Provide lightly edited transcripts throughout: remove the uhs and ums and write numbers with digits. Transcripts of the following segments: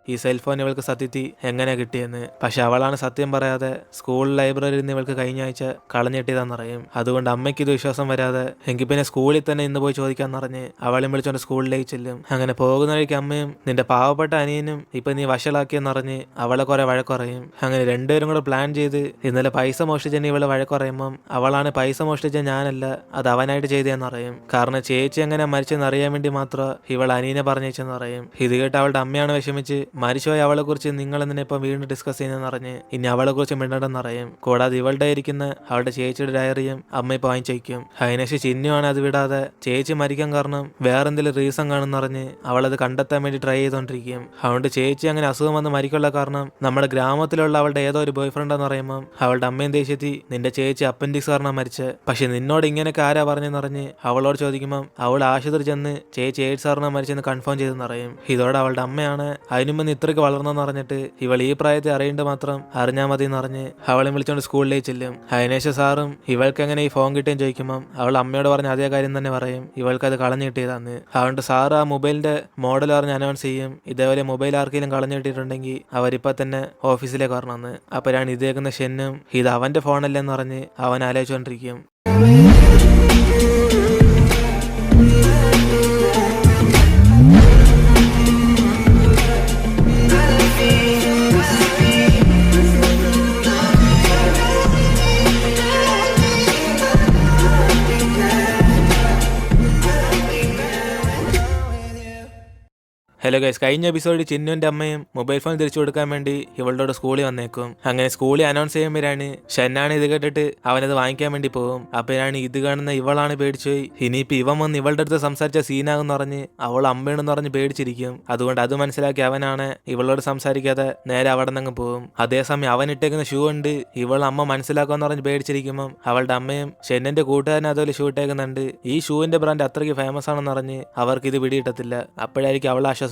ഈ സെൽഫോൺ ഇവൾക്ക് സത്യത്തിൽ എങ്ങനെ കിട്ടിയെന്ന്. പക്ഷെ അവളാണ് സത്യം പറയാതെ സ്കൂൾ ലൈബ്രറിയിൽ നിന്ന് ഇവൾക്ക് കഴിഞ്ഞ ആഴ്ച കളഞ്ഞിട്ടിയതാണെന്നറിയും. അതുകൊണ്ട് അമ്മയ്ക്ക് ഇത് വിശ്വാസം വരാതെ എങ്കിൽ പിന്നെ സ്കൂളിൽ തന്നെ ഇന്ന് പോയി ചോദിക്കാന്ന് പറഞ്ഞ് അവളെയും വിളിച്ചോണ്ട് സ്കൂളിലേക്ക് ചെല്ലും. അങ്ങനെ പോകുന്ന വഴിക്ക് അമ്മയും നിന്റെ പാവപ്പെട്ട അനിയനും ഇപ്പൊ നീ വഷളാക്കിയെന്നറിഞ്ഞ് അവളെ കുറെ വഴക്കുറയും. അങ്ങനെ രണ്ടുപേരും കൂടെ പ്ലാൻ ചെയ്ത് ഇന്നലെ പൈസ മോഷ്ടിച്ചെന്നെ ഇവളെ വഴക്കുറയുമ്പം അവളാണ് പൈസ മോഷ്ടിച്ച ഞാനല്ല അത് അവനായിട്ട് ചെയ്തതെന്നറിയും. കാരണം ചേച്ചി എങ്ങനെ മരിച്ചെന്ന് അറിയാൻ വേണ്ടി മാത്രം ഇവൾ അനിയനെ പറഞ്ഞെന്ന് പറയും. ഇത് കേട്ട് അവളുടെ അമ്മയാണ് വിഷമിച്ച് മരിച്ചുപോയ അവളെ കുറിച്ച് നിങ്ങൾ എന്തിനാ ഇപ്പം വീണ്ടും ഡിസ്കസ് ചെയ്യുന്നറിഞ്ഞ് ഇനി അവളെ കുറിച്ച് മിണ്ടണ്ടെന്നറിയും. കൂടാതെ ഇവളുടെ ഇരിക്കുന്ന അവളുടെ ചേച്ചിയുടെ ഡയറിയും അമ്മ ഇപ്പൊ വാങ്ങിച്ചേക്കും. അതിനുശേഷം ചിന്നുവാണ് അത് വിടാതെ ചേച്ചി മരിക്കാൻ കാരണം വേറെന്തെങ്കിലും റീസൺ കാണുന്നറിഞ്ഞ് അവളത് കണ്ടെത്താൻ വേണ്ടി ട്രൈ ചെയ്തോണ്ടിരിക്കും. അതുകൊണ്ട് ചേച്ചി അങ്ങനെ അസുഖം വന്ന് മരിക്കാനുള്ള കാരണം നമ്മുടെ ഗ്രാമത്തിലുള്ള അവളുടെ ഏതോ ഒരു ബോയ് ഫ്രണ്ട് എന്ന് പറയുമ്പോൾ അവളുടെ അമ്മയും ദേഷ്യത്തി നിന്റെ ചേച്ചി അപ്പൻഡിക്സ് കാരണം മരിച്ച്. പക്ഷെ നിന്നോട് ഇങ്ങനെയൊക്കെ ആരാ പറഞ്ഞെന്നറിഞ്ഞ് അവളോട് ചോദിക്കുമ്പോൾ അവൾ ആശുപത്രി ചെന്ന് ചേച്ചി എയ്ഡ്സ് കാരണം മരിച്ചെന്ന് കൺഫേം ചെയ്തെന്നറിയും. ഇതോടെ അവളുടെ അമ്മയാണ് അതിനുമ്പ് ഇത്രയ്ക്ക് വളർന്നെന്ന് പറഞ്ഞിട്ട് ഇവൾ ഈ പ്രായത്തിൽ അറിയേണ്ട മാത്രം അറിഞ്ഞാൽ മതി എന്നറിഞ്ഞ് അവളെ വിളിച്ചോണ്ട് സ്കൂളിലേക്ക് ചെല്ലും. അതിനുശേഷം സാറും ഇവൾക്ക് എങ്ങനെ ഈ ഫോൺ കിട്ടുകയും ചോദിക്കുമ്പോൾ അവൾ അമ്മയോട് പറഞ്ഞ അതേ കാര്യം തന്നെ പറയും, ഇവൾക്ക് അത് കളഞ്ഞു കിട്ടിയതാന്ന്. അതുകൊണ്ട് സാറ് ആ മൊബൈലിന്റെ മോഡൽ പറഞ്ഞ് അനൗൺസ് ചെയ്യും, ഇതേപോലെ മൊബൈൽ ആർക്കെങ്കിലും കളഞ്ഞു കിട്ടിയിട്ടുണ്ടെങ്കിൽ അവരിപ്പോ തന്നെ ഓഫീസിലേക്ക് വരണമെന്ന്. അപ്പോഴാണ് ഇതേക്കുന്ന ഷെന്നും ഇത് അവന്റെ ഫോണല്ലെന്ന് പറഞ്ഞ് അവൻ ആലോചിച്ചുകൊണ്ടിരിക്കും. ഹലോ ഗൈസ്, കഴിഞ്ഞ എപ്പിസോഡിൽ ചിന്നുവിന്റെ അമ്മയും മൊബൈൽ ഫോൺ തിരിച്ചു കൊടുക്കാൻ വേണ്ടി ഇവളുടെ സ്കൂളിൽ വന്നേക്കും. അങ്ങനെ സ്കൂളിൽ അനൗൺസ് ചെയ്യുമ്പോഴാണ് ഷെന്നാണ് ഇത് കേട്ടിട്ട് അവനത് വാങ്ങിക്കാൻ വേണ്ടി പോകും. അപ്പോഴാണ് ഇത് കാണുന്ന ഇവളാണ് പേടിച്ചുപോയി ഇനിയിപ്പോൾ ഇവൻ വന്ന് ഇവളുടെ അടുത്ത് സംസാരിച്ച സീനാകുന്ന് പറഞ്ഞ് അവൾ അമ്മയാണെന്ന് പറഞ്ഞ് പേടിച്ചിരിക്കും. അതുകൊണ്ട് അത് മനസ്സിലാക്കി അവനാണ് ഇവളോട് സംസാരിക്കാതെ നേരെ അവിടെ നിന്ന് പോകും. അതേസമയം അവൻ ഇട്ടേക്കുന്ന ഷൂ ഉണ്ട് ഇവൾ അമ്മ മനസ്സിലാക്കുമെന്ന് പറഞ്ഞ് പേടിച്ചിരിക്കുമ്പം അവളുടെ അമ്മയും ഷെന്നിന്റെ കൂട്ടുകാരൻ അതുപോലെ ഷൂ ഇട്ടേക്കുന്നുണ്ട്. ഈ ഷൂവിന്റെ ബ്രാൻഡ് അത്രയ്ക്ക് ഫേമസ് ആണെന്ന് പറഞ്ഞ് അവർക്ക് ഇത് പിടിയിട്ടത്തില്ല. അപ്പോഴായിരിക്കും അവൾ ആശ്വാസം.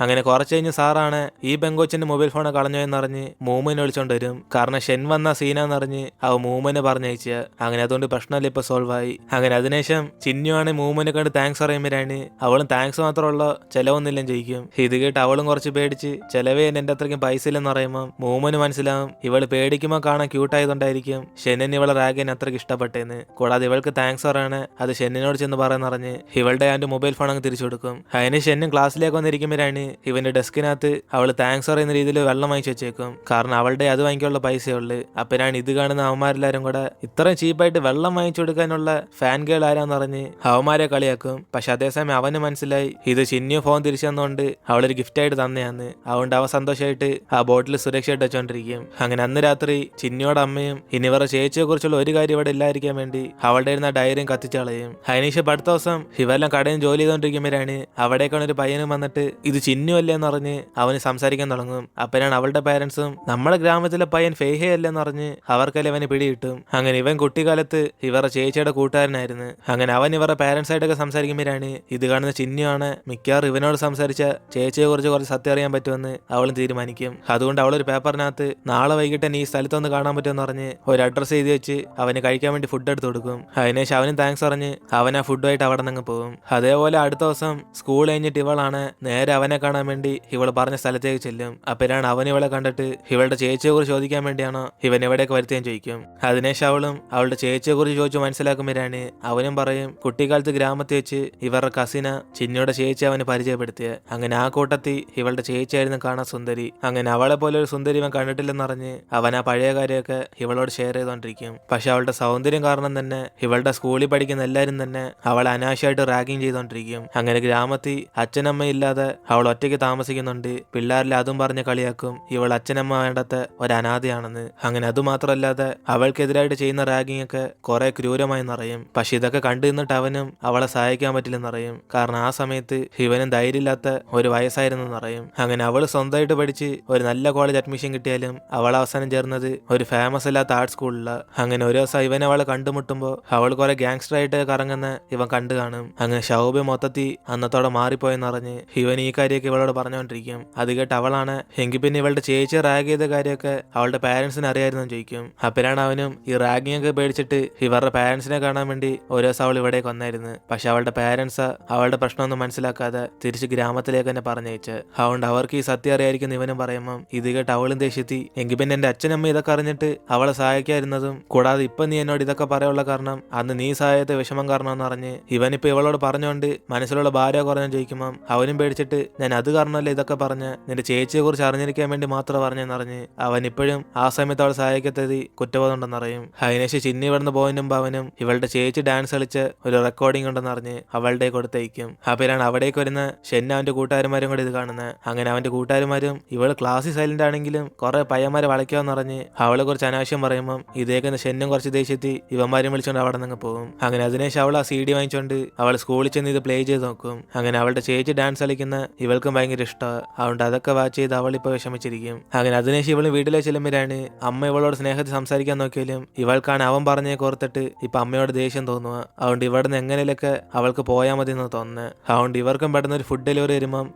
അങ്ങനെ കുറച്ച് കഴിഞ്ഞ് സാറാണ് ഈ പെങ്കൊച്ചിന്റെ മൊബൈൽ ഫോൺ കളഞ്ഞോ എന്നറിഞ്ഞ് മൂമിനെ വിളിച്ചോണ്ട് വരും. കാരണം ഷെൻ വന്ന സീനാന്നറിഞ്ഞ് അവ മൂമിനെ പറഞ്ഞയച്ച. അങ്ങനെ അതുകൊണ്ട് പ്രശ്നമല്ല ഇപ്പൊ സോൾവ് ആയി. അങ്ങനെ അതിനുശേഷം ചിന്നുവാണ് മൂമിനെ കണ്ട് താങ്ക്സ് പറയുമ്പോഴാണ് അവളും താങ്ക്സ് മാത്രമുള്ള ചെലവൊന്നുമില്ലെന്ന് ചോദിക്കും. ഇത് കേട്ട് അവളും കുറച്ച് പേടിച്ച് ചെലവേ എന്റെ അത്രയ്ക്കും പൈസ ഇല്ലെന്ന് പറയുമ്പോൾ മൂമിന് മനസ്സിലാവും ഇവള് പേടിക്കുമ്പോൾ കാണാൻ ക്യൂട്ടായതുകൊണ്ടായിരിക്കും ഷെന്നിന് ഇവളെ റാഗിന് അത്രയ്ക്ക് ഇഷ്ടപ്പെട്ടെന്ന്. കൂടാതെ ഇവൾക്ക് താങ്ക്സ് പറയാണ് അത് ഷെന്നിനോട് ചെന്ന് പറയുന്നറിഞ്ഞ് ഇവളുടെ ആൻഡ് മൊബൈൽ ഫോൺ അങ്ങ് തിരിച്ചു കൊടുക്കും. അതിന് ഷെന്നും ക്ലാസ്സിലേക്ക് വന്നിരിക്കുമ്പോഴാണ് ഇവന്റെ ഡെസ്കിനകത്ത് അവള് താങ്ക്സ് പറയുന്ന രീതിയിൽ വെള്ളം വാങ്ങിച്ചു വെച്ചേക്കും. കാരണം അവളുടെ അത് വാങ്ങിക്കാനുള്ള പൈസയുള്ളു. അപ്പോഴാണ് ഇത് കാണുന്ന അവന്മാരെല്ലാരും കൂടെ ഇത്രയും ചീപ്പായിട്ട് വെള്ളം വാങ്ങിച്ചു കൊടുക്കാനുള്ള ഫാൻ ഗേൾ ആരാന്ന് പറഞ്ഞ് അവന്മാരെ കളിയാക്കും. പക്ഷെ അതേസമയം അവന് മനസ്സിലായി ഇത് ചിന്നു ഫോൺ തിരിച്ചു തന്നുകൊണ്ട് അവളൊരു ഗിഫ്റ്റ് ആയിട്ട് തന്നെയാന്ന്. അതുകൊണ്ട് അവൻ സന്തോഷമായിട്ട് ആ ബോട്ടിൽ സുരക്ഷയായിട്ട് വെച്ചോണ്ടിരിക്കും. അങ്ങനെ അന്ന് രാത്രി ചിന്നിയോടെ അമ്മയും ഇനി ഇവരുടെ ചേച്ചിയെ കുറിച്ചുള്ള ഒരു കാര്യം ഇവിടെ ഇല്ലാതിരിക്കാൻ വേണ്ടി അവളുടെ ഇരുന്ന ഡയറിയും കത്തിച്ചു കളയും. അതിനുശേഷം അടുത്ത ദിവസം ഇവരെല്ലാം കടയും ജോലി ചെയ്തോണ്ടിരിക്കുമ്പോഴാണ് അവിടേക്കാണ് ഒരു പയ്യനും വന്നിട്ട് ഇത് ചിന്നു അല്ലേന്ന് പറഞ്ഞ് അവന് സംസാരിക്കാൻ തുടങ്ങും. അപ്പോഴാണ് അവളുടെ പാരന്റ്സും നമ്മുടെ ഗ്രാമത്തിലെ പയ്യൻ ഫെയ്ഹെ അല്ലെന്ന് പറഞ്ഞ് അവർക്കല്ലേ അവന് പിടികിട്ടും. അങ്ങനെ ഇവൻ കുട്ടിക്കാലത്ത് ഇവരുടെ ചേച്ചിയുടെ കൂട്ടുകാരനായിരുന്നു. അങ്ങനെ അവൻ ഇവരുടെ പാരന്റ്സ് ആയിട്ടൊക്കെ സംസാരിക്കുമ്പോഴാണ് ഇത് കാണുന്ന ചിന്നുവാണ് മിക്കവാറും ഇവനോട് സംസാരിച്ച ചേച്ചിയെ കുറിച്ച് കുറച്ച് സത്യം അറിയാൻ പറ്റുമെന്ന് അവളും തീരുമാനിക്കും. അതുകൊണ്ട് അവളൊരു പേപ്പറിനകത്ത് നാളെ വൈകിട്ട് ഈ സ്ഥലത്തൊന്ന് കാണാൻ പറ്റുമെന്ന് പറഞ്ഞ് ഒരു അഡ്രസ്സ് എഴുതി വെച്ച് അവന് കഴിക്കാൻ വേണ്ടി ഫുഡ് എടുത്ത് കൊടുക്കും. അതിനുശേഷം അവനും താങ്ക്സ് പറഞ്ഞ് അവൻ ആ ഫുഡുമായിട്ട് അവിടെ നിന്ന് പോകും. അതേപോലെ അടുത്ത ദിവസം സ്കൂൾ കഴിഞ്ഞിട്ട് ഇവളാണ് നേരെ അവനെ കാണാൻ വേണ്ടി ഇവൾ പറഞ്ഞ സ്ഥലത്തേക്ക് ചെല്ലും. അപ്പോഴാണ് അവൻ ഇവളെ കണ്ടിട്ട് ഇവളുടെ ചേച്ചിയെ കുറിച്ച് ചോദിക്കാൻ വേണ്ടിയാണോ ഇവൻ എവിടേക്ക് വരുത്തുകയും ചോദിക്കും. അതിനുശേഷം അവളും അവളുടെ ചേച്ചിയെ കുറിച്ച് ചോദിച്ചു മനസ്സിലാക്കുമ്പോഴാണ് അവനും പറയും കുട്ടിക്കാലത്ത് ഗ്രാമത്തിൽ വെച്ച് ഇവരുടെ കസിന ചിന്നിയുടെ ചേച്ചി അവന് പരിചയപ്പെടുത്തിയ. അങ്ങനെ ആ കൂട്ടത്തിൽ ഇവളുടെ ചേച്ചിയായിരുന്നു കാണാൻ സുന്ദരി. അങ്ങനെ അവളെ പോലെ ഒരു സുന്ദരി ഇവൻ കണ്ടിട്ടില്ലെന്നറിഞ്ഞ് അവൻ ആ പഴയ കാര്യമൊക്കെ ഇവളോട് ഷെയർ ചെയ്തോണ്ടിരിക്കും. പക്ഷെ അവളുടെ സൗന്ദര്യം കാരണം തന്നെ ഇവളുടെ സ്കൂളിൽ പഠിക്കുന്ന എല്ലാവരും തന്നെ അവളെ അനാവശ്യമായിട്ട് റാഗിങ് ചെയ്തോണ്ടിരിക്കും. അങ്ങനെ ഗ്രാമത്തിൽ അച്ഛനമ്മ ഇല്ലാതെ അവൾ ഒറ്റയ്ക്ക് താമസിക്കുന്നുണ്ട്. പിള്ളേരിൽ അതും പറഞ്ഞ് കളിയാക്കും ഇവൾ അച്ഛനമ്മ വേണ്ടാത്ത ഒരു അനാഥയാണെന്ന്. അങ്ങനെ അതുമാത്രമല്ലാതെ അവൾക്കെതിരായിട്ട് ചെയ്യുന്ന റാഗിങ് ഒക്കെ കുറെ ക്രൂരമായി നിറയും. പക്ഷെ ഇതൊക്കെ കണ്ടു നിന്നിട്ട് അവനും അവളെ സഹായിക്കാൻ പറ്റില്ലെന്നറിയും. കാരണം ആ സമയത്ത് ഇവനും ധൈര്യമില്ലാത്ത ഒരു വയസ്സായിരുന്നെന്നറിയും. അങ്ങനെ അവൾ സ്വന്തമായിട്ട് പഠിച്ച് ഒരു നല്ല കോളേജ് അഡ്മിഷൻ കിട്ടിയാലും അവൾ അവസാനം ചേർന്നത് ഒരു ഫേമസ് അല്ലാത്ത ആർട്ട് സ്കൂളിലാണ്. അങ്ങനെ ഒരു ദിവസം ഇവൻ അവളെ കണ്ടുമുട്ടുമ്പോൾ അവൾ കുറെ ഗാങ്സ്റ്റർ ആയിട്ട് കറങ്ങുന്ന ഇവൻ കണ്ടു കാണും. അങ്ങനെ ഷൗബ് മൊത്തത്തിൽ അന്നത്തോടെ മാറിപ്പോയെന്നറിഞ്ഞ് ഇവൻ ഇവൻ ഈ കാര്യമൊക്കെ ഇവളോട് പറഞ്ഞുകൊണ്ടിരിക്കും. അത് കേട്ട് അവളാണ് എങ്കിൽ പിന്നെ ഇവളുടെ ചേച്ചി റാഗ് ചെയ്ത കാര്യമൊക്കെ അവളുടെ പാരന്റ്സിന് അറിയായിരുന്നു ചോദിക്കും. അപ്പോഴാണ് അവനും ഈ റാഗിങ് ഒക്കെ പേടിച്ചിട്ട് ഇവരുടെ പാരന്റ്സിനെ കാണാൻ വേണ്ടി ഒരു ദിവസം അവൾ ഇവിടേക്ക് വന്നായിരുന്നു. പക്ഷെ അവളുടെ പാരന്റ്സ് അവളുടെ പ്രശ്നമൊന്നും മനസ്സിലാക്കാതെ തിരിച്ച് ഗ്രാമത്തിലേക്ക് തന്നെ പറഞ്ഞയച്ച്. അതുകൊണ്ട് അവർക്ക് ഈ സത്യം അറിയായിരിക്കുന്ന ഇവനും പറയുമ്പം ഇത് കേട്ട് അവളും ദേഷ്യത്തി എങ്കിൽ പിന്നെ എന്റെ അച്ഛനമ്മ ഇതൊക്കെ അറിഞ്ഞിട്ട് അവളെ സഹായിക്കാതിരുന്നതും കൂടാതെ ഇപ്പൊ നീ എന്നോട് ഇതൊക്കെ പറയാനുള്ള കാരണം അന്ന് നീ സഹായത്തെ വിഷമം കാരണമെന്ന് പറഞ്ഞ് ഇവനിപ്പോ ഇവളോട് പറഞ്ഞുകൊണ്ട് മനസ്സിലുള്ള ഭാര്യ കുറഞ്ഞു ചോദിക്കുമ്പം അവനും പേടിച്ചിട്ട് ഞാൻ അത് കാരണമല്ലേ ഇതൊക്കെ പറഞ്ഞ് നിന്റെ ചേച്ചിയെ കുറിച്ച് അറിഞ്ഞിരിക്കാൻ വേണ്ടി മാത്രം പറഞ്ഞെന്നറിഞ്ഞ് അവൻ ഇപ്പോഴും ആ സമയത്ത് അവൾ സഹായിക്കത്തതി കുറ്റബോധമുണ്ടെന്നറിയും. അതിനുശേഷം ചിന്നി ഇവിടുന്ന് പോയതിന് മുമ്പ് അവനും ഇവളുടെ ചേച്ചി ഡാൻസ് കളിച്ച് ഒരു റെക്കോർഡിംഗ് ഉണ്ടെന്നറിഞ്ഞ് അവളുടെ കൊടുത്തയക്കും. അപ്പോഴാണ് അവിടേക്ക് വരുന്ന ഷെന്ന അവന്റെ കൂട്ടുകാരന്മാരും കൂടി ഇത് കാണുന്നത്. അങ്ങനെ അവന്റെ കൂട്ടുകാരന്മാരും ഇവള് ക്ലാസ്സിൽ സൈലന്റ് ആണെങ്കിലും കുറെ പയ്യന്മാരെ വളയ്ക്കാന്നറിഞ്ഞ് അവളെ കുറിച്ച് അനാവശ്യം പറയുമ്പം ഇതേക്കുന്ന ഷെന്നും കുറച്ച് ദേഷ്യത്തി ഇവന്മാരും വിളിച്ചോണ്ട് അവിടെ നിന്ന് പോകും. അങ്ങനെ അതിനുശേഷം അവൾ ആ CD വാങ്ങിച്ചോണ്ട് അവൾ സ്കൂളിൽ ചെന്ന് ഇത് പ്ലേ ചെയ്ത് നോക്കും. അങ്ങനെ അവളുടെ ചേച്ചി ഡാൻസ് കളിക്കുന്ന ഇവൾക്കും ഭയങ്കര ഇഷ്ടമാണ്. അതുകൊണ്ട് അതൊക്കെ വാച്ച് ചെയ്ത് അവൾ ഇപ്പൊ വിഷമിച്ചിരിക്കും. അങ്ങനെ അതിനുശേഷം ഇവള് വീട്ടിലെ ചെല്ലുമ്പോഴാണ് അമ്മ ഇവളോട് സ്നേഹത്തിൽ സംസാരിക്കാൻ നോക്കിയാലും ഇവൾക്കാണ് അവൻ പറഞ്ഞേ കോർത്തിട്ട് ഇപ്പൊ അമ്മയോട് ദേഷ്യം തോന്നുക. അതുകൊണ്ട് ഇവിടുന്ന് എങ്ങനെയൊക്കെ അവൾക്ക് പോയാൽ മതി എന്ന് തോന്നുന്നത്. അതുകൊണ്ട് ഇവർക്കും പെട്ടെന്ന് ഒരു ഫുഡ് ഡെലിവറി വരുമ്പം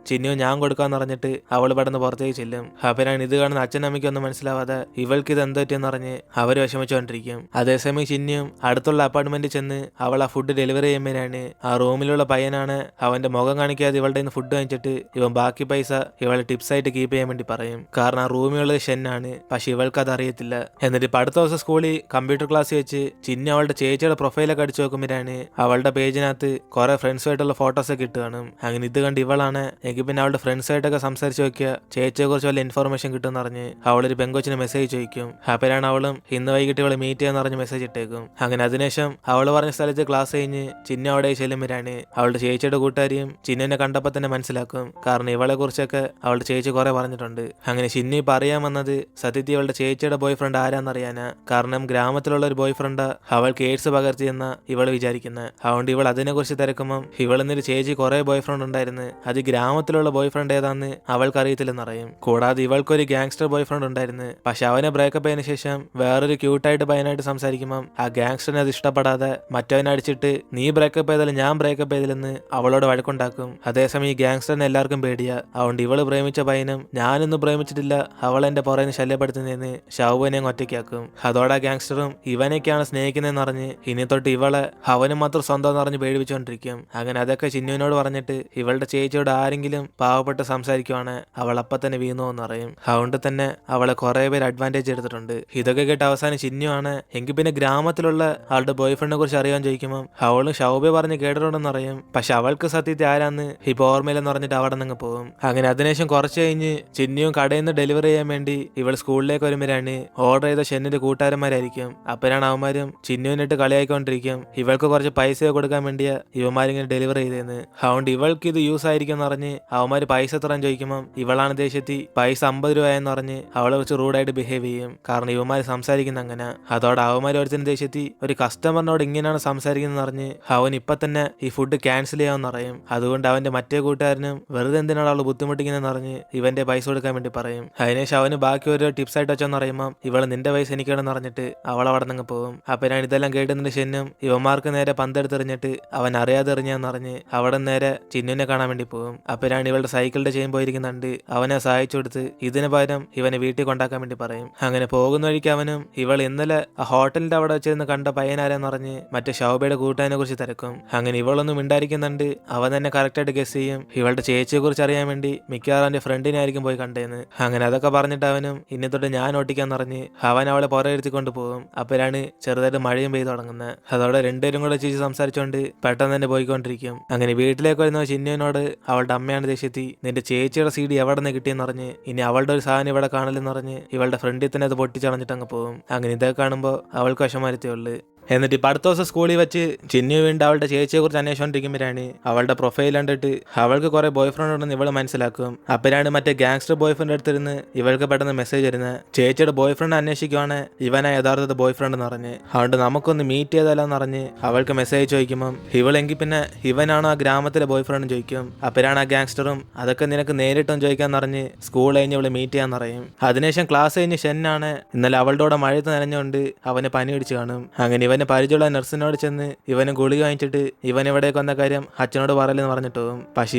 ചിന്നിയോ ഞാൻ കൊടുക്കാന്ന് പറഞ്ഞിട്ട് അവൾ പെട്ടെന്ന് പുറത്തേക്ക് ചെല്ലും. അപ്പോഴാണ് ഇത് കാണുന്ന അച്ഛനമ്മയ്ക്കൊന്നും മനസ്സിലാവാതെ ഇവൾക്ക് ഇത് എന്തൊറ്റെന്ന് പറഞ്ഞ് അവർ വിഷമിച്ചുകൊണ്ടിരിക്കും. അതേസമയം ചിന്നിയും അടുത്തുള്ള അപ്പാർട്ട്മെന്റിൽ ചെന്ന് അവൾ ആ ഫുഡ് ഡെലിവറി ചെയ്യുമ്പോഴാണ് ആ റൂമിലുള്ള പയ്യനാണ് അവന്റെ മുഖം കാണിക്കാതെ ഇവളുടെ ഫുഡ് വാങ്ങിച്ചിട്ട് ഇവൻ ബാക്കി പൈസ ഇവളെ ടിപ്സ് ആയിട്ട് കീപ്പ് ചെയ്യാൻ വേണ്ടി പറയും. കാരണം ആ റൂമിലുള്ളത് ഷെന്നാണ്. പക്ഷെ ഇവൾക്ക് അത് അറിയത്തില്ല. എന്നിട്ട് ഇപ്പൊ അടുത്ത ദിവസം സ്കൂളിൽ കമ്പ്യൂട്ടർ ക്ലാസ് വെച്ച് ചിന്നി അവളുടെ ചേച്ചിയുടെ പ്രൊഫൈലൊക്കെ അടിച്ചു നോക്കുമ്പോഴാണ് അവളുടെ പേജിനകത്ത് കുറെ ഫ്രണ്ട്സുമായിട്ടുള്ള ഫോട്ടോസ് ഒക്കെ ഇട്ട് കാണും. അങ്ങനെ ഇത് കണ്ട് ഇവളാണ് എങ്കിൽ പിന്നെ അവളുടെ ഫ്രണ്ട്സായിട്ടൊക്കെ സംസാരിച്ച് നോക്കിയ ചേച്ചിയെ കുറിച്ച് വല്ല ഇൻഫർമേഷൻ കിട്ടുമെന്ന് പറഞ്ഞ് അവളൊരു പെങ്കൊച്ചിന് മെസ്സേജ് ചോദിക്കും. അപ്പോഴാണ് അവളും ഇന്ന് വൈകിട്ട് ഇവളെ മീറ്റ് ചെയ്യാന്ന് പറഞ്ഞ് മെസ്സേജ് ഇട്ടേക്കും. അങ്ങനെ അതിനുശേഷം അവള് പറഞ്ഞ സ്ഥലത്ത് ക്ലാസ് കഴിഞ്ഞ് ചിന്ന അവിടെ ചെല്ലുമ്പോഴാണ് അവളുടെ ചേച്ചിയുടെ കൂട്ടുകാരിയും ചിന്നെ കണ്ടപ്പോൾ തന്നെ മനസ്സിലാക്കും. കാരണം ഇവളെ കുറിച്ചൊക്കെ അവളുടെ ചേച്ചി കുറെ പറഞ്ഞിട്ടുണ്ട്. അങ്ങനെ ചിന്നി ഇപ്പൊ അറിയാൻ വന്നത് സത്യത്തിൽ അവളുടെ ചേച്ചിയുടെ ബോയ് ഫ്രണ്ട് ആരാന്നറിയാനാ. കാരണം ഗ്രാമത്തിലുള്ള ഒരു ബോയ് ഫ്രണ്ട് അവൾക്ക് എയ്ഡ്സ് പകർത്തിയെന്ന ഇവള് വിചാരിക്കുന്നത്. അതുകൊണ്ട് ഇവൾ അതിനെ കുറിച്ച് തിരക്കുമ്പം ഇവളെന്നൊരു ചേച്ചി കുറെ ബോയ് ഫ്രണ്ട് ഉണ്ടായിരുന്നു. അത് ഗ്രാമത്തിലുള്ള ബോയ് ഫ്രണ്ട് ഏതാന്ന് അവൾക്ക് അറിയത്തില്ലെന്നറിയും. കൂടാതെ ഇവൾക്കൊരു ഗാങ്സ്റ്റർ ബോയ് ഫ്രണ്ട് ഉണ്ടായിരുന്നു. പക്ഷെ അവനെ ബ്രേക്കപ്പ് ചെയ്തതിനു ശേഷം വേറൊരു ക്യൂട്ടായിട്ട് പയ്യനായിട്ട് സംസാരിക്കുമ്പം ആ ഗാങ്സ്റ്ററിനെ അത് ഇഷ്ടപ്പെടാതെ മറ്റവനെ അടിച്ചിട്ട് നീ ബ്രേക്കപ്പ് ചെയ്താലും ഞാൻ ബ്രേക്കപ്പ് ചെയ്തില്ലെന്ന് അവളോട് വഴക്കുണ്ടാക്കും. അതേസമയം ഈ ഗാങ്സ്റ്ററിനെ എല്ലാവർക്കും പേടിയാ. അതുകൊണ്ട് ഇവള് പ്രേമിച്ച പയ്യനും ഞാനൊന്നും പ്രേമിച്ചിട്ടില്ല അവൾ എന്റെ പുറകിന് ശല്യപ്പെടുത്തുന്നതെന്ന് ഷൗബനെ ഒറ്റയ്ക്കാക്കും. അതോടെ ഗാങ്സ്റ്ററും ഇവനൊക്കെയാണ് സ്നേഹിക്കുന്നതെന്ന് പറഞ്ഞ് ഇനി തൊട്ട് ഇവളെ അവനും മാത്രം സ്വന്തം എന്ന് പറഞ്ഞ് പേടിപ്പിച്ചുകൊണ്ടിരിക്കും. അങ്ങനെ അതൊക്കെ ചിന്നുവിനോട് പറഞ്ഞിട്ട് ഇവളുടെ ചേച്ചിയോട് ആരെങ്കിലും പാവപ്പെട്ട് സംസാരിക്കുവാണ് അവൾ അപ്പൊ തന്നെ വീണു എന്ന് പറയും. അതുകൊണ്ട് തന്നെ അവളെ കുറെ പേര് അഡ്വാൻറ്റേജ് എടുത്തിട്ടുണ്ട്. ഇതൊക്കെ കേട്ട് അവസാനം ചിന്നുവാണ് എങ്കിൽ പിന്നെ ഗ്രാമത്തിലുള്ള ആളുടെ ബോയ് ഫ്രണ്ടിനെ കുറിച്ച് അറിയാൻ ചോദിക്കുമ്പോൾ അവളും ഷൗബെ പറഞ്ഞ് കേട്ടിട്ടുണ്ടെന്ന് അറിയും. പക്ഷെ അവൾക്ക് സത്യത്തിൽ ആരാന്ന് ഇപ്പൊ ഓർമ്മയിലെന്ന് പറഞ്ഞിട്ട് അവിടെ നിന്ന് പോകും. അങ്ങനെ അതിനുശേഷം കുറച്ച് കഴിഞ്ഞ് ചിന്നിയും കടയിൽ നിന്ന് ഡെലിവറി ചെയ്യാൻ വേണ്ടി ഇവൾ സ്കൂളിലേക്ക് വരുമ്പോഴാണ് ഓർഡർ ചെയ്ത ഷെന്നിന്റെ കൂട്ടുകാരന്മാരായിരിക്കും. അപ്പോഴാണ് അവന്മാരും ചിന്നുവിനിട്ട് കളിയായിക്കൊണ്ടിരിക്കും. ഇവൾക്ക് കുറച്ച് പൈസ കൊടുക്കാൻ വേണ്ടിയാ ഇവന്മാരിങ്ങനെ ഡെലിവറി ചെയ്തേന്ന്. അതുകൊണ്ട് ഇവൾക്ക് ഇത് യൂസ് ആയിരിക്കും എന്ന് പറഞ്ഞ് അവന്മാര് പൈസ തരാൻ ചോദിക്കുമ്പോൾ ഇവളാണ് ദേഷ്യത്തി പൈസ 50 രൂപയെന്ന് പറഞ്ഞ് അവളെ വെച്ച് റൂഡായിട്ട് ബിഹേവ് ചെയ്യും. കാരണം ഇവന്മാര് സംസാരിക്കുന്ന അങ്ങനെ. അതോടെ അവന്മാർ ഒരുത്തിന് ദേഷ്യത്തി ഒരു കസ്റ്റമറിനോട് ഇങ്ങനെയാണ് സംസാരിക്കുന്നത് പറഞ്ഞ് അവൻ ഇപ്പൊ തന്നെ ഈ ഫുഡ് ക്യാൻസൽ ചെയ്യാമെന്ന് പറയും. അതുകൊണ്ട് അവന്റെ മറ്റേ കൂട്ടുകാരനും വെറുതെ എന്തിനാണ് അവള് ബുദ്ധിമുട്ടിക്കുന്നതെന്ന് പറഞ്ഞ് ഇവന്റെ പൈസ കൊടുക്കാൻ വേണ്ടി പറയും. അതിനുശേഷം അവന് ബാക്കി ഒരു ടിപ്സ് ആയിട്ട് വെച്ചോന്ന് പറയുമ്പോൾ ഇവള് നിന്റെ പൈസ എനിക്കാണെന്ന് പറഞ്ഞിട്ട് അവൾ അവിടെ നിന്ന് പോകും. അപ്പൊ ഞാൻ ഇതെല്ലാം കേട്ടുന്നിട്ട് ഷെന്നും ഇവന്മാർക്ക് നേരെ പന്തെടുത്തെറിഞ്ഞിട്ട് അവൻ അറിയാതെ എറിഞ്ഞാന്ന് പറഞ്ഞ് അവിടെ നേരെ ചിന്നുവിനെ കാണാൻ വേണ്ടി പോകും. അപ്പോഴാണ് ഇവളുടെ സൈക്കിളിന്റെ ചെയിൻ പോയിരിക്കുന്നുണ്ട്. അവനെ സഹായിച്ചു കൊടുത്ത് ഇതിന് പകരം ഇവനെ വീട്ടിൽ കൊണ്ടാക്കാൻ വേണ്ടി പറയും. അങ്ങനെ പോകുന്ന വഴിക്ക് അവനും ഇവൾ ഇന്നലെ ആ ഹോട്ടലിന്റെ അവിടെ വെച്ചിരുന്ന് കണ്ട പയ്യനാരെന്ന് പറഞ്ഞ് മറ്റേ ഷൗബയുടെ കൂട്ടാനെ കുറിച്ച് തിരക്കും. അങ്ങനെ ഇവളൊന്നും മിണ്ടായിരിക്കുന്നുണ്ട്. അവൻ തന്നെ കറക്റ്റായിട്ട് ഗസ് ചെയ്യും ഇവളുടെ ചേച്ചിയെ കുറിച്ച് അറിയാൻ വേണ്ടി മിക്കവാറും അവന്റെ ഫ്രണ്ടിനെ ആയിരിക്കും പോയി കണ്ടേന്ന്. അങ്ങനെ അതൊക്കെ പറഞ്ഞിട്ട് അവനും ഇനി തൊട്ട് ഞാൻ ഓട്ടിക്കാന്ന് പറഞ്ഞ് അവൻ അവളെ പുറകിരുത്തിക്കൊണ്ട് പോകും. അപ്പോഴാണ് ചെറുതായിട്ട് മഴയും പെയ്ത് തുടങ്ങുന്നത്. അതോടെ രണ്ടുപേരും കൂടെ ചേച്ചി സംസാരിച്ചുകൊണ്ട് പെട്ടെന്ന് തന്നെ പോയിക്കൊണ്ടിരിക്കും. അങ്ങനെ വീട്ടിലേക്ക് വരുന്ന ചിന്നുവിനോട് അവളുടെ അമ്മയാണ് ദേഷ്യത്തി നിന്റെ ചേച്ചിയുടെ CD എവിടെ നിന്ന് കിട്ടിയെന്ന് പറഞ്ഞ് ഇനി അവളുടെ ഒരു സാധനം ഇവിടെ കാണില്ലെന്ന് പറഞ്ഞ് ഇവളുടെ ഫ്രണ്ടിൽ തന്നെ അത് പൊട്ടിച്ചളഞ്ഞിട്ട് അങ്ങ് പോകും. അങ്ങനെ ഇതൊക്കെ കാണുമ്പോൾ അവൾക്ക് വിഷമരുത്തേ ഉള്ളു. എന്നിട്ട് ഇപ്പം അടുത്ത ദിവസം സ്കൂളിൽ വെച്ച് ചിന്നു വീണ്ടും അവളുടെ ചേച്ചിയെ കുറിച്ച് അന്വേഷിച്ചുകൊണ്ടിരിക്കുമ്പോഴാണ് അവളുടെ പ്രൊഫൈൽ കണ്ടിട്ട് അവൾക്ക് കുറെ ബോയ് ഫ്രണ്ട് ഉണ്ടെന്ന് ഇവള് മനസ്സിലാക്കും. അപ്പോഴാണ് മറ്റേ ഗാങ്സ്റ്റർ ബോയ് ഫ്രണ്ട് അടുത്തിരുന്ന് ഇവൾക്ക് പെട്ടെന്ന് മെസ്സേജ് വരുന്നത് ചേച്ചിയുടെ ബോയ് ഫ്രണ്ട് അന്വേഷിക്കുവാണ് ഇവനാ യഥാർത്ഥ ബോയ് ഫ്രണ്ട് എന്ന് പറഞ്ഞ്. അതുകൊണ്ട് നമുക്കൊന്ന് മീറ്റ് ചെയ്താലോന്ന് പറഞ്ഞ് അവൾക്ക് മെസ്സേജ് ചോദിക്കുമ്പം ഇവളെങ്കിൽ പിന്നെ ഇവനാണോ ആ ഗ്രാമത്തിലെ ബോയ് ഫ്രണ്ട് ചോദിക്കും. അപ്പോഴാണ് ആ ഗാങ്സ്റ്ററും അതൊക്കെ നിനക്ക് നേരിട്ടും ചോദിക്കാന്ന് പറഞ്ഞ് സ്കൂൾ കഴിഞ്ഞ് ഇവള് മീറ്റ് ചെയ്യാന്ന് പറയും. അതിനുശേഷം ക്ലാസ് കഴിഞ്ഞ് ഷെന്നാണ് ഇന്നലെ അവളുടെ കൂടെ മഴയത്ത് നനഞ്ഞുകൊണ്ട് അവന് പനി പിടിച്ച് കാണും. അങ്ങനെ ഇവൻ ഇവന് പരിചയമുള്ള നഴ്സിനോട് ചെന്ന് ഇവന് ഗുളിക വാങ്ങിച്ചിട്ട് ഇവൻ ഇവിടേക്ക് വന്ന കാര്യം അച്ഛനോട് പറയലെന്ന് പറഞ്ഞിട്ട് പോകും. പക്ഷെ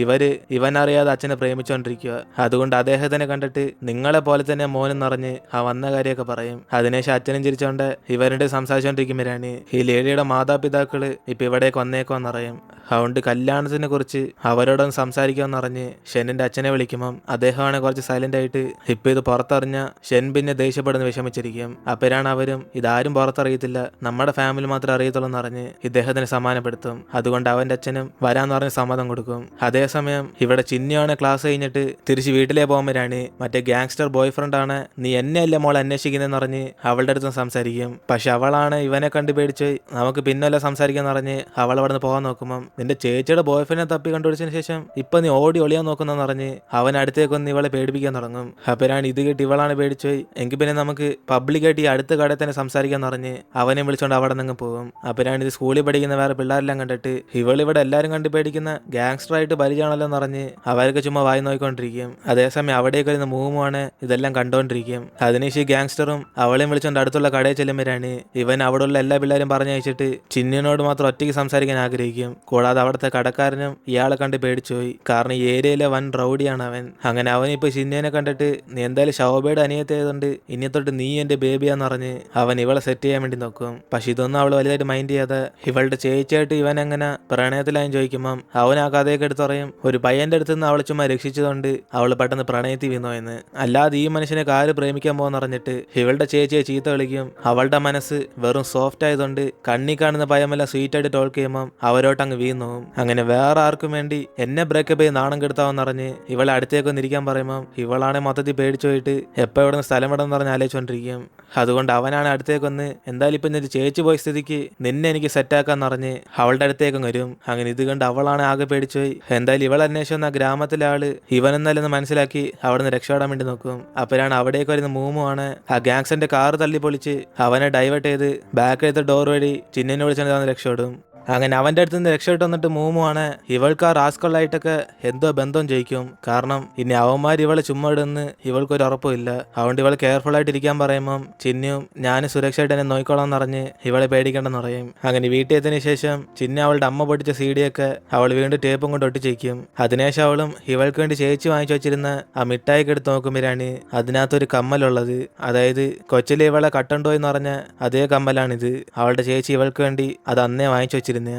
ഇവൻ അറിയാതെ അച്ഛനെ പ്രേമിച്ചുകൊണ്ടിരിക്കുക. അതുകൊണ്ട് അദ്ദേഹത്തിനെ കണ്ടിട്ട് നിങ്ങളെ പോലെ തന്നെ മോനെന്ന് പറഞ്ഞ് ആ വന്ന കാര്യമൊക്കെ പറയും. അതിനുശേഷം അച്ഛനും ചിരിച്ചോണ്ട് ഇവരുടെ സംസാരിച്ചുകൊണ്ടിരിക്കുമ്പോഴാണ് ഈ ലേഡിയുടെ മാതാപിതാക്കള് ഇപ്പൊ ഇവിടേക്ക് വന്നേക്കുമെന്നറിയും. അതുകൊണ്ട് കല്യാണത്തിനെ കുറിച്ച് അവരോടൊന്ന് സംസാരിക്കാമെന്ന് പറഞ്ഞ് ഷെന്നിന്റെ അച്ഛനെ വിളിക്കുമ്പം അദ്ദേഹമാണ് കുറച്ച് സൈലന്റ് ആയിട്ട് ഇപ്പൊ ഇത് പുറത്തറിഞ്ഞ ഷെൻ പിന്നെ ദേഷ്യപ്പെടുന്ന വിഷമിച്ചിരിക്കും. അപ്പോഴാണ് അവരും ഇതാരും പുറത്തറിയത്തില്ല, നമ്മുടെ ഫാമിലി മാത്രമേ അറിയത്തുള്ളൂ എന്ന് പറഞ്ഞ് ഇദ്ദേഹത്തിന് സമ്മാനപ്പെടുത്തും. അതുകൊണ്ട് അവന്റെ അച്ഛനും വരാന്ന് പറഞ്ഞ് സമ്മതം കൊടുക്കും. അതേസമയം ഇവിടെ ചിന്നിയാണ് ക്ലാസ് കഴിഞ്ഞിട്ട് തിരിച്ച് വീട്ടിലേ പോകുമ്പോഴാണ് മറ്റേ ഗാങ്സ്റ്റർ ബോയ് ഫ്രണ്ട് ആണ് നീ എന്നെയല്ലേ മോൾ അന്വേഷിക്കുന്നതെന്ന് പറഞ്ഞ് അവളുടെ അടുത്തും സംസാരിക്കും. പക്ഷെ അവളാണ് ഇവനെ കണ്ടു പേടിച്ച് നമുക്ക് പിന്നല്ല സംസാരിക്കാന്ന് പറഞ്ഞ് അവൾ അവിടെ നിന്ന് പോകാൻ നോക്കുമ്പം നിന്റെ ചേച്ചിയുടെ ബോയ് ഫ്രണ്ടിനെ തപ്പി കണ്ടുപിടിച്ചതിന് ശേഷം ഇപ്പൊ നീ ഓടി ഒളിയാൻ നോക്കുന്നെന്ന് പറഞ്ഞ് അവൻ അടുത്തേക്ക് വന്ന് ഇവളെ പേടിപ്പിക്കാൻ തുടങ്ങും. അപ്പോഴാണ് ഇത് കേട്ട് ഇവളാണ് പേടിച്ചു എങ്കിൽ പിന്നെ നമുക്ക് പബ്ലിക്കായിട്ട് ഈ അടുത്ത കടയിൽ തന്നെ സംസാരിക്കാന്ന് പറഞ്ഞ് അവനെ വിളിച്ചോണ്ട് അവിടെ നിന്ന് പോകും. അപ്പോഴാണ് ഇത് സ്കൂളിൽ പഠിക്കുന്ന വേറെ പിള്ളേരെല്ലാം കണ്ടിട്ട് ഇവളിവിടെ എല്ലാവരും കണ്ട് പേടിക്കുന്ന ഗാങ്സ്റ്റർ ആയിട്ട് പരിചയമാണല്ലോ എന്ന് പറഞ്ഞ് അവർക്ക് ചുമ്മാ വായി നോക്കിക്കൊണ്ടിരിക്കും. അതേസമയം അവിടേക്ക് വരുന്ന മൂവുമാണ് ഇതെല്ലാം കണ്ടുകൊണ്ടിരിക്കും. അതിനുശേഷം ഗാങ്സ്റ്ററും അവളെയും വിളിച്ചോണ്ട് അടുത്തുള്ള കടയിൽ ചെല്ലുമ്പോഴാണ് ഇവൻ അവിടെയുള്ള എല്ലാ പിള്ളേരും പറഞ്ഞയച്ചിട്ട് ചിന്നിനോട് മാത്രം ഒറ്റയ്ക്ക് സംസാരിക്കാൻ ആഗ്രഹിക്കും. കൂടാതെ അവിടുത്തെ കടക്കാരനും ഇയാളെ കണ്ട് പേടിച്ചുപോയി. കാരണം ഈ ഏരിയയിലെ വൻ റൗഡിയാണ് അവൻ. അങ്ങനെ അവനിപ്പോ ചിന്നിനെ കണ്ടിട്ട് നീ എന്തായാലും ശോഭയുടെ അനിയത്തിയായതുകൊണ്ട് ഇനി തൊട്ട് നീ എന്റെ ബേബിയാന്ന് പറഞ്ഞ് അവൻ ഇവളെ സെറ്റ് ചെയ്യാൻ വേണ്ടി നോക്കും. പക്ഷെ ഇതൊന്നും അവൾ വലുതായിട്ട് മൈൻഡ് ചെയ്യാതെ ഇവളുടെ ചേച്ചിയായിട്ട് ഇവൻ എങ്ങനെ പ്രണയത്തിലായും ചോദിക്കുമ്പം അവൻ ആ കഥയൊക്കെ എടുത്ത് പറയും ഒരു പയ്യന്റെ അടുത്ത് നിന്ന് അവളെ ചുമ്മാ രക്ഷിച്ചതുകൊണ്ട് അവൾ പെട്ടെന്ന് പ്രണയത്തിൽ വീണോ എന്ന്. അല്ലാതെ ഈ മനുഷ്യനെ ആര് പ്രേമിക്കാൻ പോകുന്ന പറഞ്ഞിട്ട് ഇവളുടെ ചേച്ചിയെ ചീത്ത കളിക്കും. അവളുടെ മനസ്സ് വെറും സോഫ്റ്റ് ആയതുകൊണ്ട് കണ്ണി കാണുന്ന പയ്യമെല്ലാം സ്വീറ്റ് ആയിട്ട് ടോൾക്ക് ചെയ്യുമ്പം അവരോട്ട് അങ്ങ് വീണും. അങ്ങനെ വേറെ ആർക്കും വേണ്ടി എന്നെ ബ്രേക്കപ്പ് ചെയ്ത് നാണം കെടുത്താവെന്ന് പറഞ്ഞ് ഇവളെ അടുത്തേക്ക് ഒന്നിരിക്കാൻ പറയുമ്പം ഇവളാണെ മൊത്തത്തിൽ പേടിച്ചു പോയിട്ട് എപ്പോ ഇവിടുന്ന് സ്ഥലം വിടെന്ന് പറഞ്ഞ് ആലോചിച്ചോണ്ടിരിക്കും. അതുകൊണ്ട് അവനാണ് അടുത്തേക്ക് വന്ന് എന്തായാലും ഇപ്പൊ നിന്റെ ചേച്ചി പോയ സ്ഥിതിക്ക് നിന്നെ എനിക്ക് സെറ്റാക്കാന്ന് പറഞ്ഞ് അവളുടെ അടുത്തേക്കും വരും. അങ്ങനെ ഇത് കണ്ട് അവളാണ് ആകെ പേടിച്ചുപോയി. എന്തായാലും ഇവൾ അന്വേഷിച്ച ആ ഗ്രാമത്തിലെ ആള് ഇവനെന്നല്ലെന്ന് മനസ്സിലാക്കി അവിടുന്ന് രക്ഷപ്പെടാൻ വേണ്ടി നോക്കും. അപ്പോഴാണ് അവിടേക്ക് വരുന്ന മൂമുമാണ് ആ ഗാങ്സിന്റെ കാർ തള്ളി പൊളിച്ച് അവനെ ഡൈവേർട്ട് ചെയ്ത് ബാക്ക് എടുത്ത ഡോർ വഴി ചിന്നിനെ വിളിച്ചാൽ രക്ഷപ്പെടും. അങ്ങനെ അവന്റെ അടുത്ത് നിന്ന് രക്ഷപ്പെട്ട് വന്നിട്ട് മൂമുമാണ് ഇവൾക്ക് ആ റാസ്കളായിട്ടൊക്കെ എന്തോ ബന്ധം ജയിക്കും. കാരണം ഇനി അവന്മാർ ഇവളെ ചുമ്മാ ഇടുന്ന് ഇവൾക്കൊരു ഉറപ്പുമില്ല. അതുകൊണ്ട് ഇവൾ കെയർഫുൾ ആയിട്ട് ഇരിക്കാൻ പറയുമ്പം ചിന്നും ഞാനും സുരക്ഷയായിട്ട് എന്നെ നോക്കിക്കോളാം എന്ന് പറഞ്ഞ് ഇവളെ പേടിക്കണ്ടെന്ന് പറയും. അങ്ങനെ വീട്ടിൽ എത്തിയതിനു ശേഷം ചിന്ന അവളുടെ അമ്മ പൊട്ടിച്ച സീഡിയൊക്കെ അവൾ വീണ്ടും ടേപ്പും കൊണ്ട് ഒട്ടിച്ചേക്കും. അതിനുശേഷം അവളും ഇവൾക്ക് വേണ്ടി ചേച്ചി വാങ്ങിച്ചു വെച്ചിരുന്ന ആ മിഠായിക്ക് എടുത്ത് നോക്കുമ്പോഴാണ് അതിനകത്തൊരു കമ്മലുള്ളത്. അതായത് കൊച്ചിലെ ഇവളെ കട്ടുണ്ടോ എന്ന് പറഞ്ഞ അതേ കമ്മലാണിത്. അവളുടെ ചേച്ചി ഇവൾക്ക് വേണ്ടി അത് അന്നേ വാങ്ങിച്ചു വെച്ചിരുന്നു.